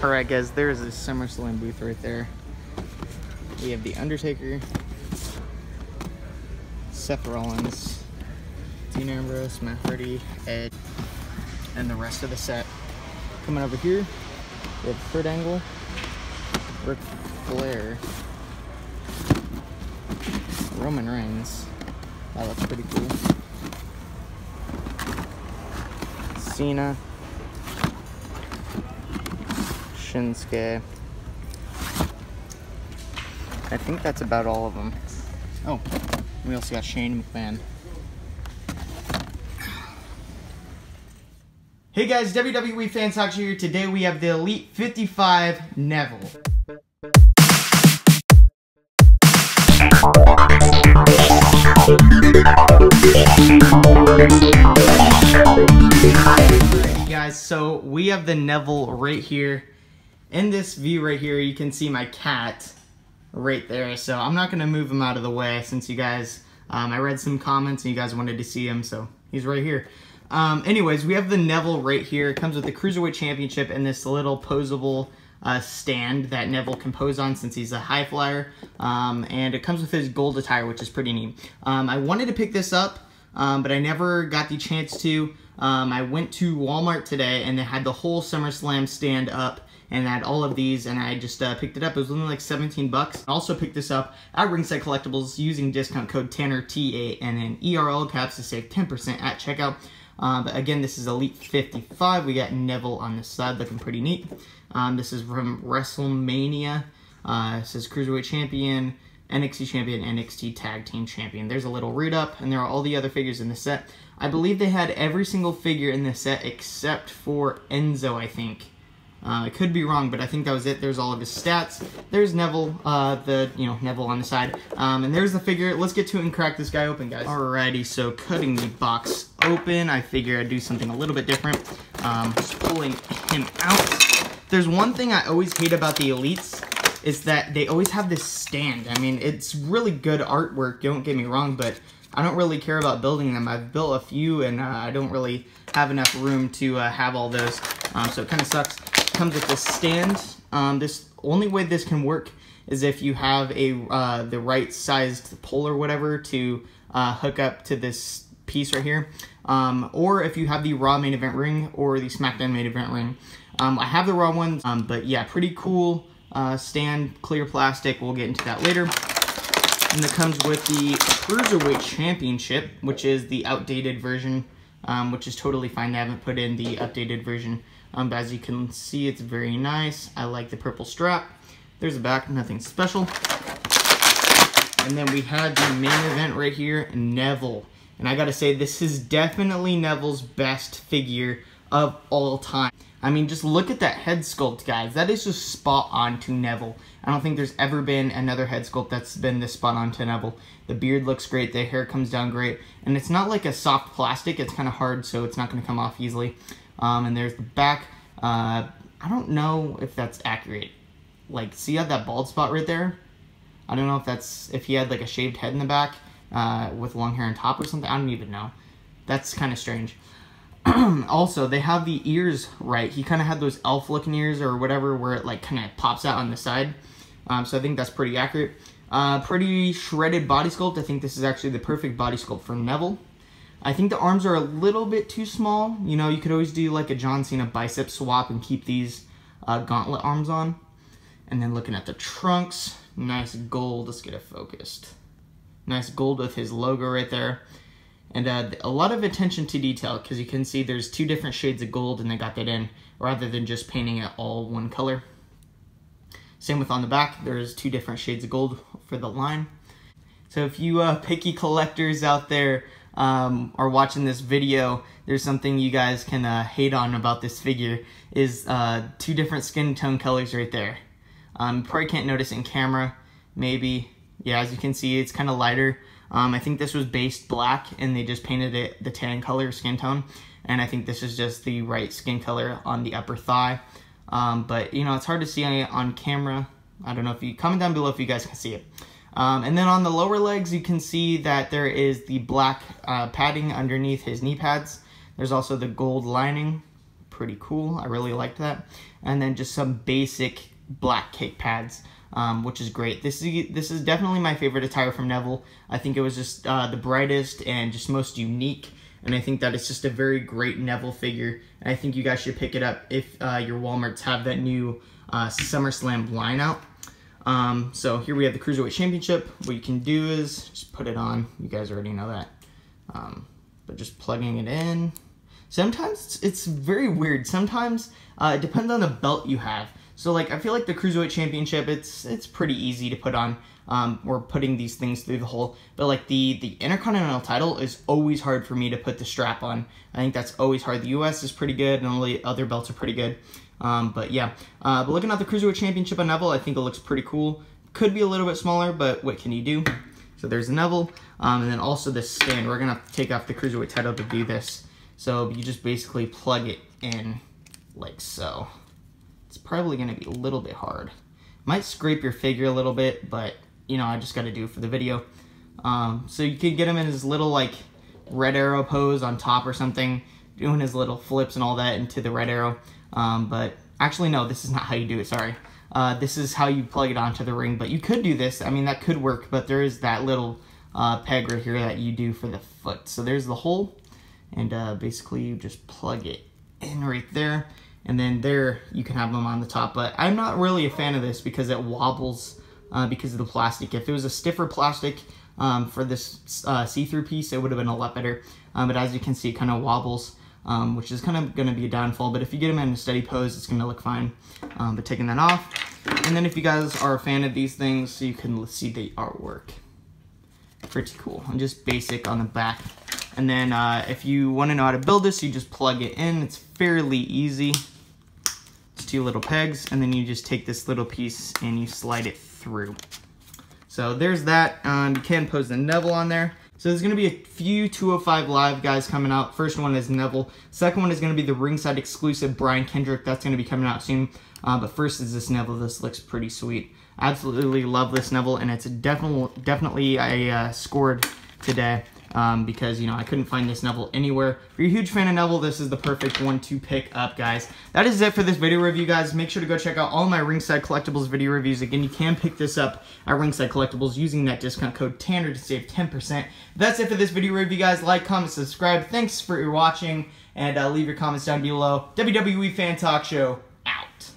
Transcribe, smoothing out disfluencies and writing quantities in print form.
Alright guys, there's a SummerSlam booth right there. We have The Undertaker, Seth Rollins, Dean Ambrose, Matt Hardy, Edge, and the rest of the set. Coming over here, we have Kurt Angle, Ric Flair, Roman Reigns. That looks pretty cool. Cena, Shinsuke. I think that's about all of them. Oh, we also got Shane McMahon. Hey guys, WWE fans, Talkshow here. Today we have the Elite 55 Neville. Alright guys, so we have the Neville right here. In this view right here, you can see my cat right there. So I'm not gonna move him out of the way since you guys, I read some comments and you guys wanted to see him, so he's right here. Anyways, we have the Neville right here. It comes with the Cruiserweight Championship and this little posable stand that Neville can pose on since he's a high flyer. And it comes with his gold attire, which is pretty neat. I wanted to pick this up, but I never got the chance to. I went to Walmart today and they had the whole SummerSlam stand up and had all of these, and I just picked it up. It was only like 17 bucks. I also picked this up at Ringside Collectibles using discount code TANNERT8 and then ERL caps to save 10% at checkout. But again, this is Elite 55. We got Neville on this side, looking pretty neat. This is from WrestleMania. It says Cruiserweight Champion, NXT Champion, NXT Tag Team Champion. There's a little read up, and there are all the other figures in the set. I believe they had every single figure in the set except for Enzo, I think. I could be wrong, but I think that was it. There's all of his stats. There's Neville, Neville on the side. And there's the figure. Let's get to it and crack this guy open, guys. Alrighty, so cutting the box open, I figure I'd do something a little bit different. Just pulling him out. There's one thing I always hate about the Elites, is that they always have this stand. I mean, it's really good artwork, don't get me wrong, but I don't really care about building them. I've built a few, and I don't really have enough room to have all those, so it kind of sucks. Comes with this stand. This only way this can work is if you have a the right sized pole or whatever to hook up to this piece right here, or if you have the Raw main event ring or the SmackDown main event ring. I have the Raw ones, but yeah, pretty cool stand, clear plastic. We'll get into that later. And it comes with the Cruiserweight Championship, which is the outdated version, which is totally fine. They haven't put in the updated version. But as you can see, it's very nice. I like the purple strap. There's the back, nothing special. And then we had the main event right here, Neville. And I gotta say, this is definitely Neville's best figure of all time. I mean, just look at that head sculpt, guys. That is just spot on to Neville. I don't think there's ever been another head sculpt that's been this spot on to Neville. The beard looks great, the hair comes down great, and it's not like a soft plastic. It's kind of hard, so it's not gonna come off easily. And there's the back. I don't know if that's accurate. Like, see that bald spot right there? I don't know if he had like a shaved head in the back with long hair on top or something. I don't even know. That's kind of strange. Also, they have the ears right. He kind of had those elf-looking ears or whatever where it like kind of pops out on the side. So I think that's pretty accurate. Pretty shredded body sculpt. I think this is actually the perfect body sculpt for Neville. I think the arms are a little bit too small. You know, you could always do like a John Cena bicep swap and keep these gauntlet arms on. And then looking at the trunks, nice gold. Let's get it focused. Nice gold with his logo right there. And a lot of attention to detail, because you can see there's two different shades of gold and they got that in rather than just painting it all one color. Same with on the back, there's two different shades of gold for the line. So if you picky collectors out there are watching this video, there's something you guys can hate on about this figure, is two different skin tone colors right there. You probably can't notice in camera, maybe. Yeah, as you can see, it's kind of lighter. I think this was based black and they just painted it the tan color skin tone, and I think this is just the right skin color on the upper thigh. But you know, it's hard to see on camera. I don't know if you comment down below if you guys can see it. And then on the lower legs, you can see that there is the black padding underneath his knee pads. There's also the gold lining. pretty cool. I really liked that. And then just some basic black kick pads, which is great. This is definitely my favorite attire from Neville. I think it was just the brightest and just most unique, and I think that it's just a very great Neville figure, and I think you guys should pick it up if your Walmarts have that new SummerSlam line out. So here we have the Cruiserweight Championship. What you can do is just put it on. You guys already know that. But just plugging it in. Sometimes it's very weird. Sometimes it depends on the belt you have. So like I feel like the Cruiserweight Championship, it's pretty easy to put on. Or putting these things through the hole. But like the Intercontinental title is always hard for me to put the strap on. I think that's always hard. The US is pretty good, and all the other belts are pretty good. But yeah, but looking at the Cruiserweight Championship on Neville, I think it looks pretty cool. Could be a little bit smaller, but what can you do? So there's Neville, and then also this stand. We're gonna have to take off the Cruiserweight title to do this. So you just basically plug it in like so. It's probably gonna be a little bit hard. Might scrape your figure a little bit, but you know, I just gotta do it for the video. So you could get him in his little like red arrow pose on top or something, doing his little flips and all that into the red arrow. But actually no, this is not how you do it, sorry. This is how you plug it onto the ring, but you could do this. I mean, that could work, but there is that little peg right here that you do for the foot. So there's the hole, and basically you just plug it in right there, and then there you can have them on the top. But I'm not really a fan of this because it wobbles because of the plastic. If it was a stiffer plastic for this see-through piece, it would have been a lot better. But as you can see, it kind of wobbles. Which is kind of going to be a downfall, but if you get them in a steady pose, it's going to look fine. But taking that off, and then if you guys are a fan of these things, you can see the artwork. Pretty cool, and just basic on the back. And then if you want to know how to build this, you just plug it in. It's fairly easy. It's 2 little pegs, and then you just take this little piece and you slide it through. So there's that. You can pose the Neville on there. So there's going to be a few 205 Live guys coming out. First one is Neville. Second one is going to be the ringside exclusive Brian Kendrick. That's going to be coming out soon. But first is this Neville. This looks pretty sweet. Absolutely love this Neville, and it's definitely I scored today because, you know, I couldn't find this Neville anywhere. If you're a huge fan of Neville, this is the perfect one to pick up, guys. That is it for this video review, guys. Make sure to go check out all my Ringside Collectibles video reviews. Again, you can pick this up at Ringside Collectibles using that discount code TANNER to save 10%. That's it for this video review, guys. Like, comment, subscribe. Thanks for your watching, and leave your comments down below. WWE Fan Talk Show, out.